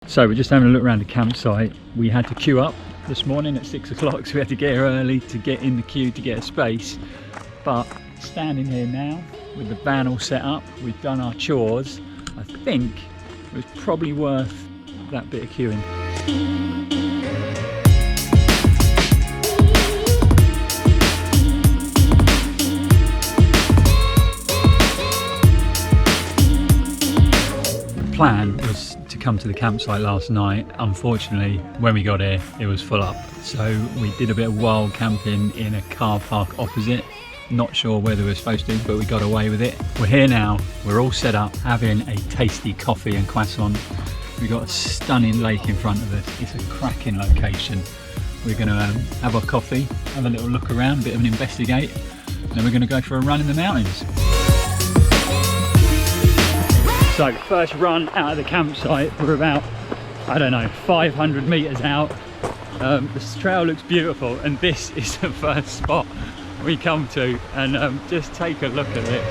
So we're just having a look around the campsite. We had to queue up this morning at 6 o'clock, so we had to get here early to get in the queue to get a space. But standing here now with the van all set up, we've done our chores. I think it was probably worth that bit of queuing. The plan was to come to the campsite last night. Unfortunately, when we got here, it was full up. So we did a bit of wild camping in a car park opposite. Not sure whether we were supposed to, but we got away with it. We're here now, we're all set up, having a tasty coffee and croissant. We've got a stunning lake in front of us. It's a cracking location. We're gonna have our coffee, have a little look around, a bit of an investigate, and then we're gonna go for a run in the mountains. So first run out of the campsite, we're about, I don't know, 500 meters out. This trail looks beautiful, and this is the first spot we come to, and just take a look at it.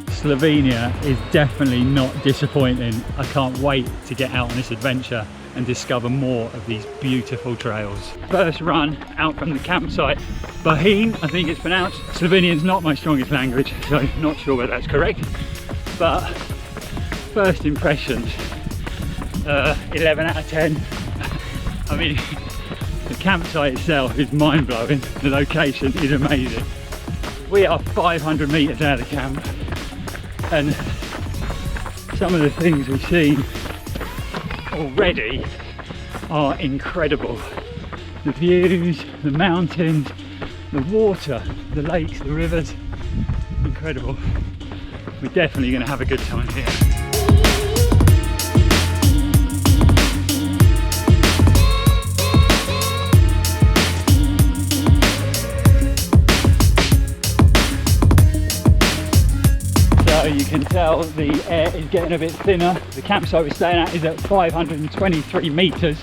Slovenia is definitely not disappointing. I can't wait to get out on this adventure and discover more of these beautiful trails. First run out from the campsite. Bohinj, I think it's pronounced. Slovenian's not my strongest language, so not sure whether that's correct. But first impressions, 11 out of 10. I mean, the campsite itself is mind-blowing. The location is amazing. We are 500 meters out of the camp, and some of the things we've seen already are incredible. The views, the mountains, the water, the lakes, the rivers, incredible. We're definitely going to have a good time here. So you can tell the air is getting a bit thinner. The campsite we're staying at is at 523 meters,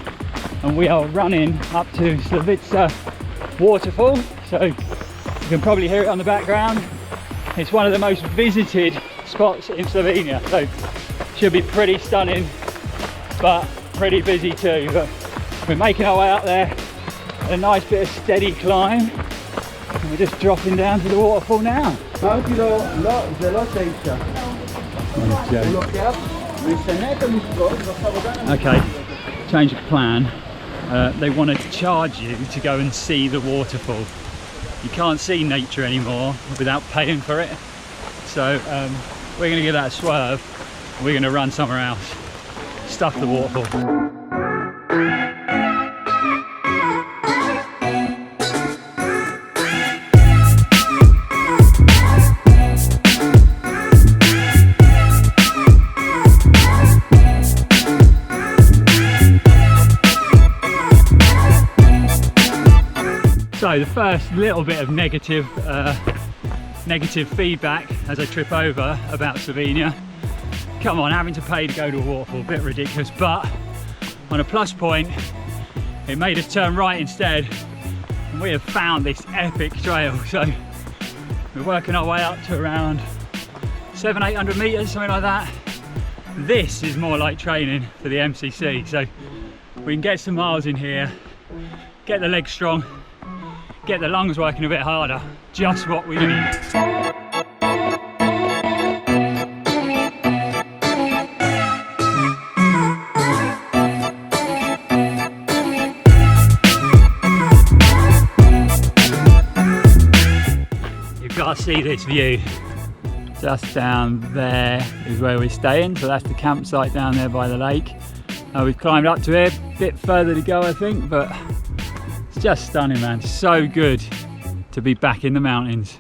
and we are running up to Slavica waterfall. So you can probably hear it on the background. It's one of the most visited spots in Slovenia, so should be pretty stunning, but pretty busy too. But we're making our way up there, a nice bit of steady climb, and we're just dropping down to the waterfall now. Okay, change of plan. They want to charge you to go and see the waterfall. You can't see nature anymore without paying for it. So we're going to give that a swerve. We're going to run somewhere else. Stuff the waterfall. So the first little bit of negative feedback as I trip over about Slovenia. Come on, having to pay to go to a waterfall, a bit ridiculous, but on a plus point, it made us turn right instead, and we have found this epic trail. So we're working our way up to around 700-800 meters, something like that. This is more like training for the MCC, so we can get some miles in here, get the legs strong, get the lungs working a bit harder, just what we need. You've got to see this view. Just down there is where we're staying, so that's the campsite down there by the lake. We've climbed up to here, a bit further to go I think, but it's just stunning, man. So good to be back in the mountains.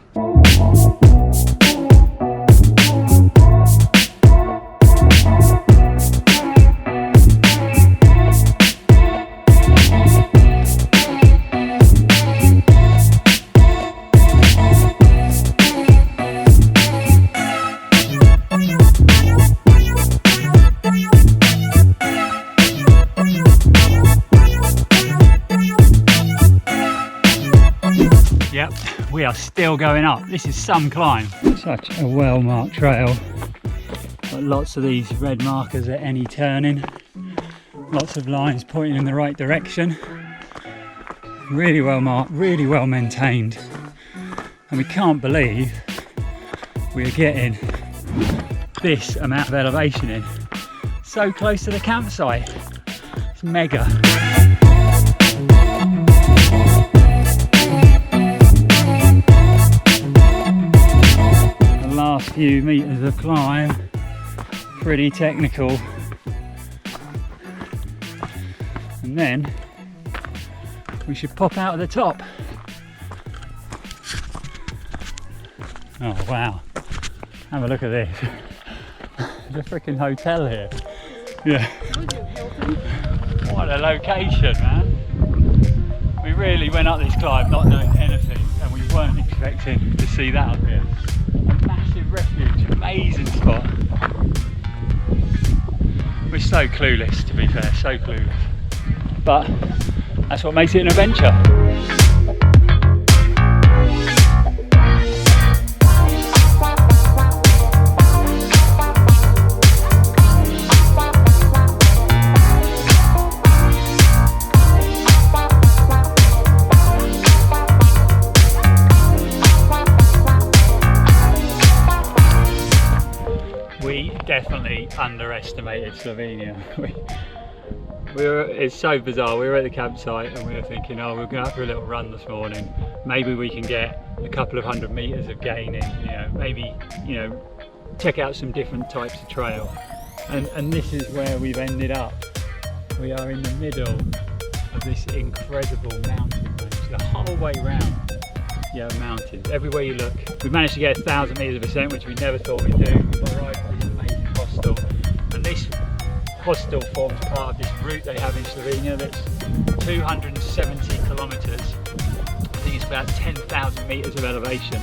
Yep, we are still going up. This is some climb. Such a well-marked trail. Got lots of these red markers at any turning. Lots of lines pointing in the right direction. Really well marked, really well maintained. And we can't believe we're getting this amount of elevation in. So close to the campsite. It's mega. Last few meters of climb, pretty technical, and then we should pop out of the top. Oh wow, have a look at this. There's a freaking hotel here. Yeah, what a location, man. We really went up this climb not knowing anything, and we weren't expecting to see that up here. Massive refuge, amazing spot. We're so clueless, to be fair, so clueless. But that's what makes it an adventure. Definitely underestimated Slovenia. It's so bizarre. We were at the campsite and we were thinking, oh, we're going out for a little run this morning. Maybe we can get a couple of 100 meters of gain in, maybe, check out some different types of trail. And this is where we've ended up. We are in the middle of this incredible mountain range, the whole way round. Yeah, mountains, everywhere you look. We've managed to get 1,000 meters of ascent, which we never thought we'd do. We've arrived at this amazing hostel, and this hostel forms part of this route they have in Slovenia that's 270 kilometers. I think it's about 10,000 meters of elevation.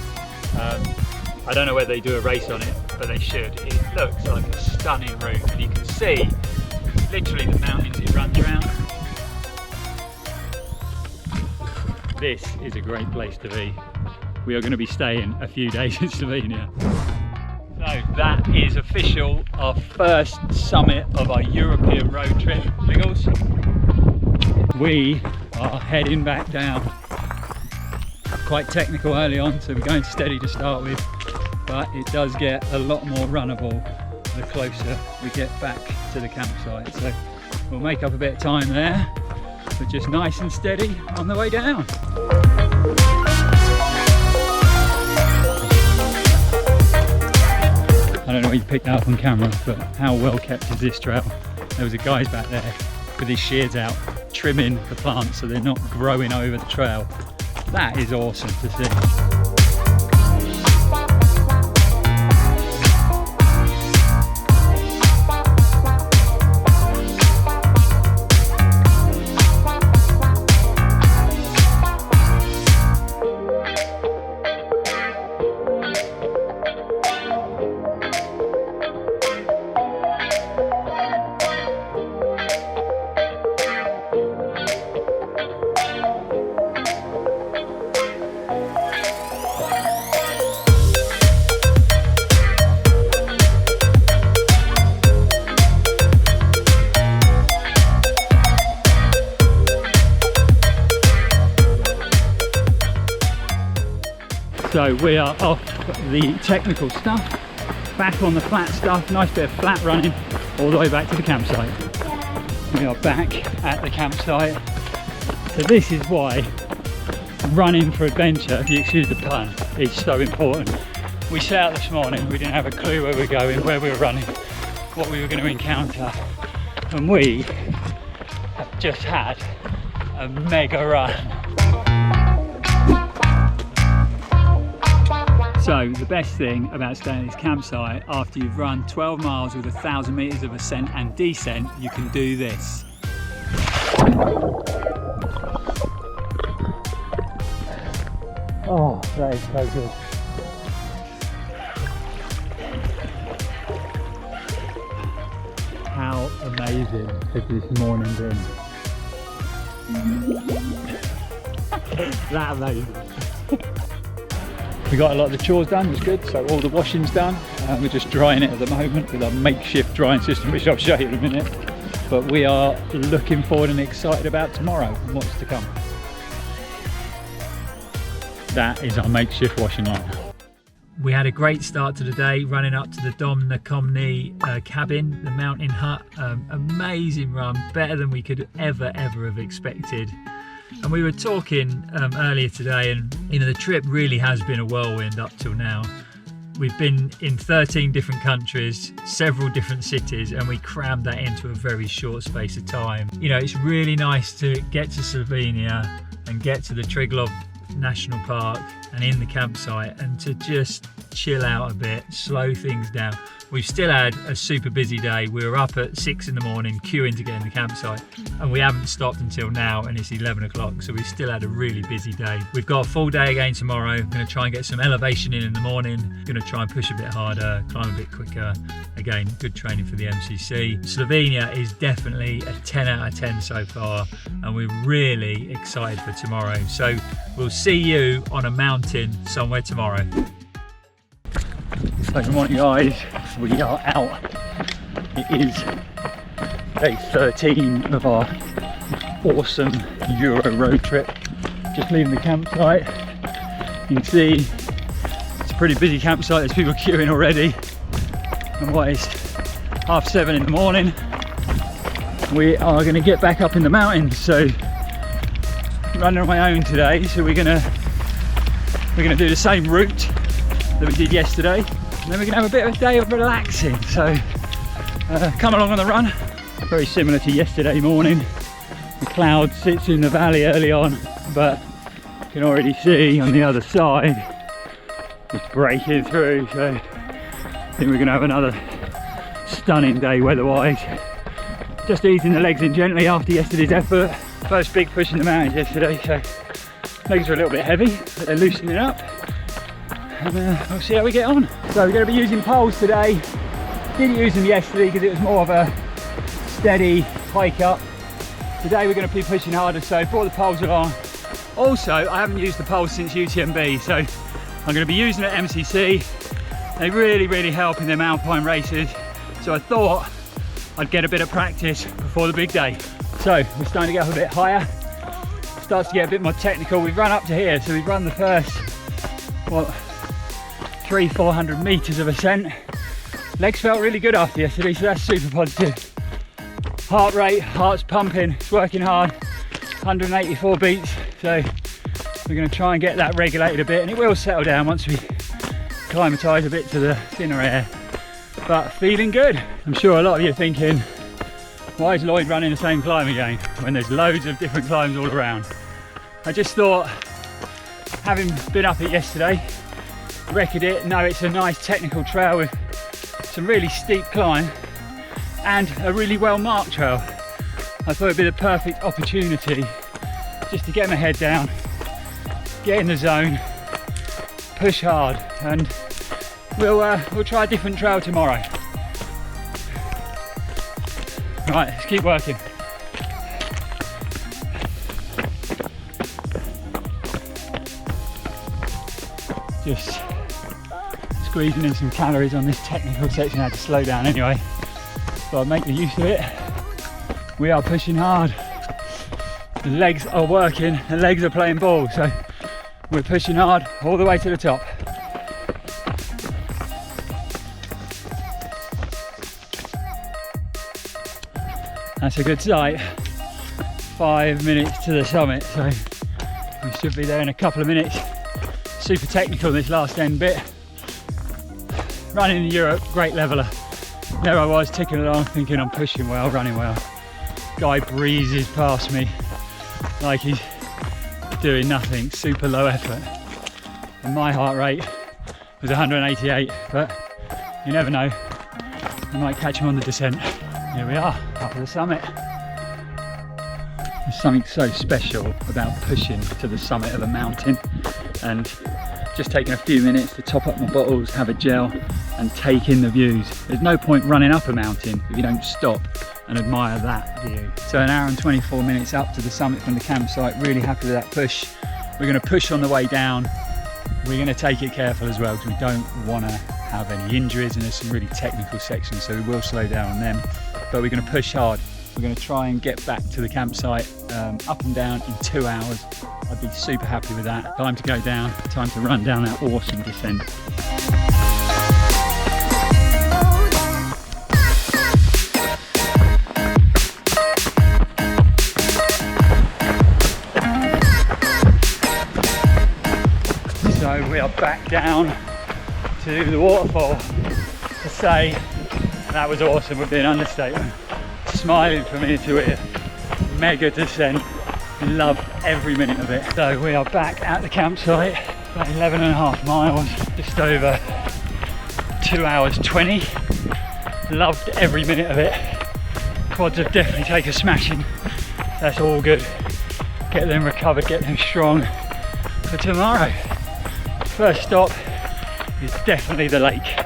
I don't know whether they do a race on it, but they should. It looks like a stunning route, and you can see literally the mountains it runs around. This is a great place to be. We are going to be staying a few days in Slovenia. So that is official, our first summit of our European road trip, Biggles. We are heading back down. Quite technical early on, so we're going steady to start with, but it does get a lot more runnable the closer we get back to the campsite. So we'll make up a bit of time there, but just nice and steady on the way down. I don't know what you picked up on camera, but how well kept is this trail? There was a guy back there with his shears out, trimming the plants so they're not growing over the trail. That is awesome to see. So we are off the technical stuff, back on the flat stuff, nice bit of flat running, all the way back to the campsite. We are back at the campsite. So this is why running for adventure, if you excuse the pun, is so important. We set out this morning, we didn't have a clue where we were going, where we were running, what we were going to encounter, and we have just had a mega run. So the best thing about staying at this campsite, after you've run 12 miles with 1,000 meters of ascent and descent, you can do this. Oh, that is so good. How amazing has this morning been? That amazing. We got a lot of the chores done, which is good, so all the washing's done. We're just drying it at the moment with our makeshift drying system, which I'll show you in a minute. But we are looking forward and excited about tomorrow and what's to come. That is our makeshift washing line. We had a great start to the day, running up to the Dom na Comni cabin, the mountain hut. Amazing run, better than we could ever have expected. And we were talking earlier today, and the trip really has been a whirlwind up till now. We've been in 13 different countries, several different cities, and we crammed that into a very short space of time. It's really nice to get to Slovenia and get to the Triglav National Park and in the campsite and to just chill out a bit, slow things down. We've still had a super busy day. We were up at 6 in the morning queuing to get in the campsite, and we haven't stopped until now, and it's 11 o'clock, so we've still had a really busy day. We've got a full day again tomorrow. I'm going to try and get some elevation in the morning. Going to try and push a bit harder, climb a bit quicker. Again, good training for the MCC. Slovenia is definitely a 10 out of 10 so far, and we're really excited for tomorrow. So we'll see you on a mountain somewhere tomorrow. So good morning guys, we are out. It is day 13 of our awesome Euro road trip. Just leaving the campsite. You can see it's a pretty busy campsite, there's people queuing already. And what is 7:30 in the morning, we are going to get back up in the mountains. So running on my own today, so we're gonna do the same route that we did yesterday, and then we're gonna have a bit of a day of relaxing. So come along on the run. Very similar to yesterday morning. The cloud sits in the valley early on, but you can already see on the other side it's breaking through. So I think we're gonna have another stunning day weather-wise. Just easing the legs in gently after yesterday's effort. First big push in the mountains yesterday, so legs are a little bit heavy, but they're loosening up. And we'll see how we get on. So we're going to be using poles today. Didn't use them yesterday because it was more of a steady hike up. Today we're going to be pushing harder, so brought the poles along. Also, I haven't used the poles since UTMB, so I'm going to be using it at MCC. They really help in them alpine races, so I thought I'd get a bit of practice before the big day. So we're starting to get up a bit higher. Starts to get a bit more technical. We've run up to here, so we've run the first 300-400 meters of ascent. Legs felt really good after yesterday, so that's super positive. Heart rate, heart's pumping, it's working hard. 184 beats, so we're going to try and get that regulated a bit, and it will settle down once we acclimatise a bit to the thinner air. But feeling good. I'm sure a lot of you are thinking, why is Lloyd running the same climb again when there's loads of different climbs all around? I just thought, having been up it yesterday, recorded it, know it's a nice technical trail with some really steep climb and a really well marked trail. I thought it'd be the perfect opportunity just to get my head down, get in the zone, push hard, and we'll try a different trail tomorrow. Right, let's keep working. Just squeezing in some calories on this technical section. I had to slow down anyway, so I'll make the use of it. We are pushing hard. The legs are working, the legs are playing ball, so we're pushing hard all the way to the top. That's a good sight. 5 minutes to the summit, so we should be there in a couple of minutes. Super technical this last end bit. Running in Europe, great leveler. There I was ticking along thinking I'm pushing well, running well. Guy breezes past me like he's doing nothing, super low effort. And my heart rate was 188, but you never know, you might catch him on the descent. Here we are, up at the summit. There's something so special about pushing to the summit of a mountain and just taking a few minutes to top up my bottles, have a gel and take in the views. There's no point running up a mountain if you don't stop and admire that view. So an hour and 24 minutes up to the summit from the campsite, really happy with that push. We're going to push on the way down. We're going to take it careful as well because we don't want to have any injuries, and there's some really technical sections, so we will slow down on them. But we're going to push hard. We're going to try and get back to the campsite up and down in 2 hours. I'd be super happy with that. Time to go down, time to run down that awesome descent. So we are back down to the waterfall. To say that was awesome would be an understatement. Smiling from ear to ear. Mega descent. Loved every minute of it. So we are back at the campsite, about 11.5 miles, just over 2 hours 20. Loved every minute of it. Quads have definitely taken a smashing. That's all good. Get them recovered, get them strong for tomorrow. First stop is definitely the lake.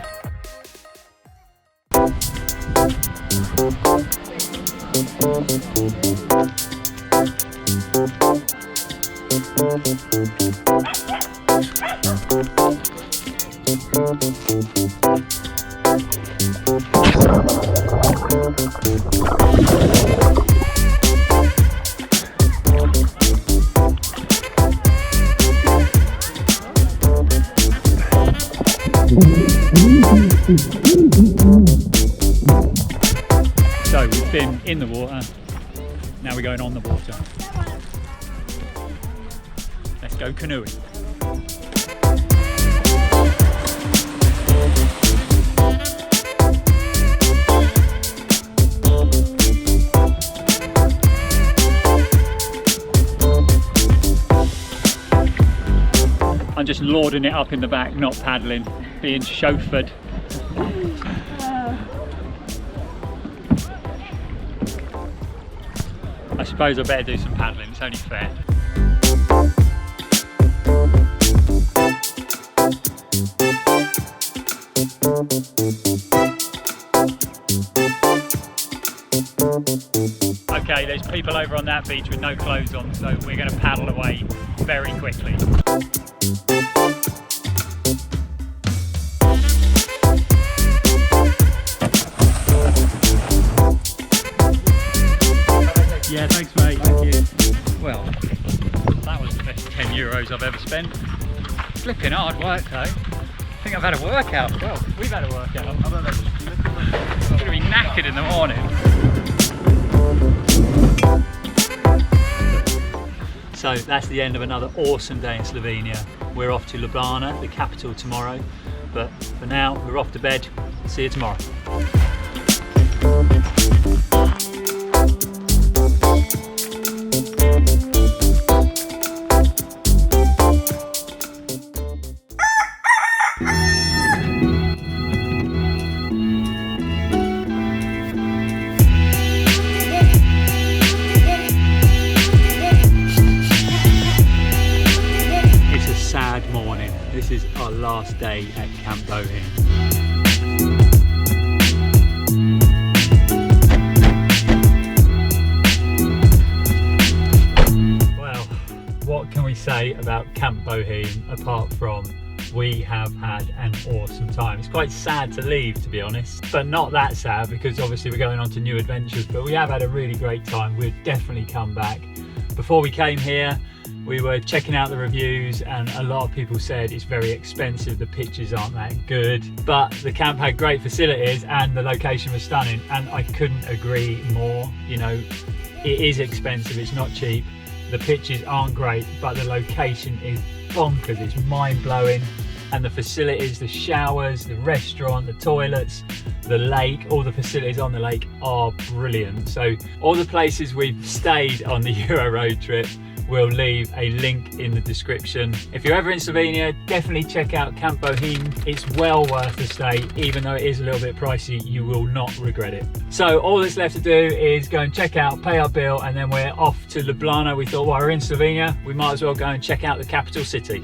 So we've been in the water, now we're going on the water. Let's go canoeing. I'm just lording it up in the back, not paddling, being chauffeured. I suppose I better do some paddling, it's only fair. Okay, there's people over on that beach with no clothes on, so we're going to paddle away very quickly. Yeah, thanks mate. Thank you. Well, that was the best 10 euros I've ever spent. Flipping hard work though. I think I've had a workout. Well, we've had a workout. I'm going to be knackered in the morning. So that's the end of another awesome day in Slovenia. We're off to Ljubljana, the capital, tomorrow. But for now, we're off to bed. See you tomorrow. Morning. This is our last day at Camp Bohinj. Well, what can we say about Camp Bohinj apart from we have had an awesome time. It's quite sad to leave, to be honest, but not that sad because obviously we're going on to new adventures, but we have had a really great time. We'd definitely come back. Before we came here, we were checking out the reviews and a lot of people said it's very expensive, the pictures aren't that good, but the camp had great facilities and the location was stunning, and I couldn't agree more. You know, it is expensive, it's not cheap, the pictures aren't great, but the location is bonkers, it's mind-blowing, and the facilities, the showers, the restaurant, the toilets, the lake, all the facilities on the lake are brilliant. So all the places we've stayed on the Euro road trip we'll leave a link in the description. If you're ever in Slovenia, definitely check out Camp Bohinj. It's well worth the stay, even though it is a little bit pricey. You will not regret it. So all that's left to do is go and check out, pay our bill, and then we're off to Ljubljana. We thought while we're in Slovenia, we might as well go and check out the capital city.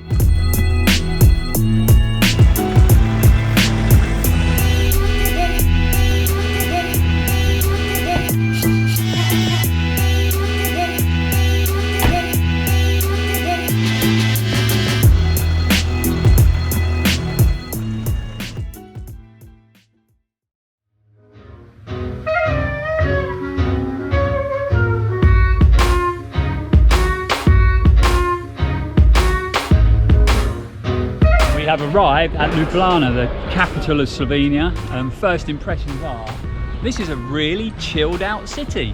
We have arrived at Ljubljana, the capital of Slovenia. First impressions are, this is a really chilled out city.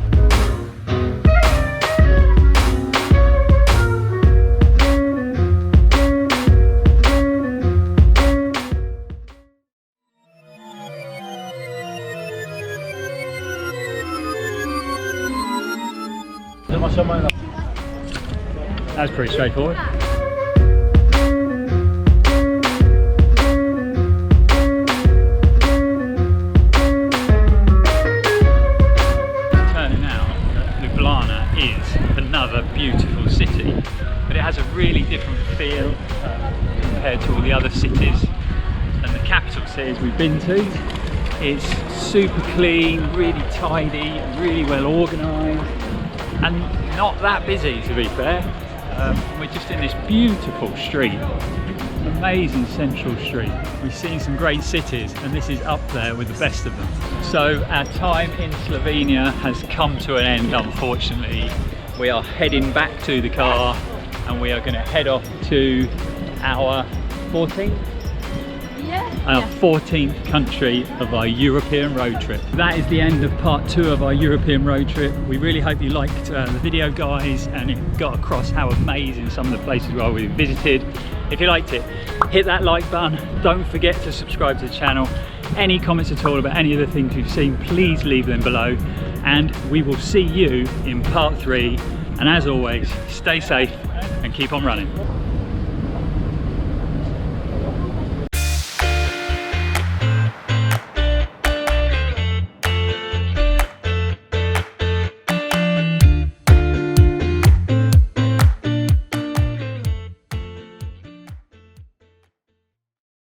That's pretty straightforward. Another beautiful city, but it has a really different feel compared to all the other cities and the capital cities we've been to. It's super clean, really tidy, really well organised, and not that busy, to be fair. We're just in this beautiful street, amazing central street. We've seen some great cities, and this is up there with the best of them. So our time in Slovenia has come to an end, unfortunately. We are heading back to the car, and we are going to head off to our 14th? Our 14th country of our European road trip. That is the end of part 2 of our European road trip. We really hope you liked the video, guys, and it got across how amazing some of the places where we visited. If you liked it, hit that like button. Don't forget to subscribe to the channel. Any comments at all about any of the things you've seen, please leave them below, and we will see you in part 3. And as always, stay safe and keep on running.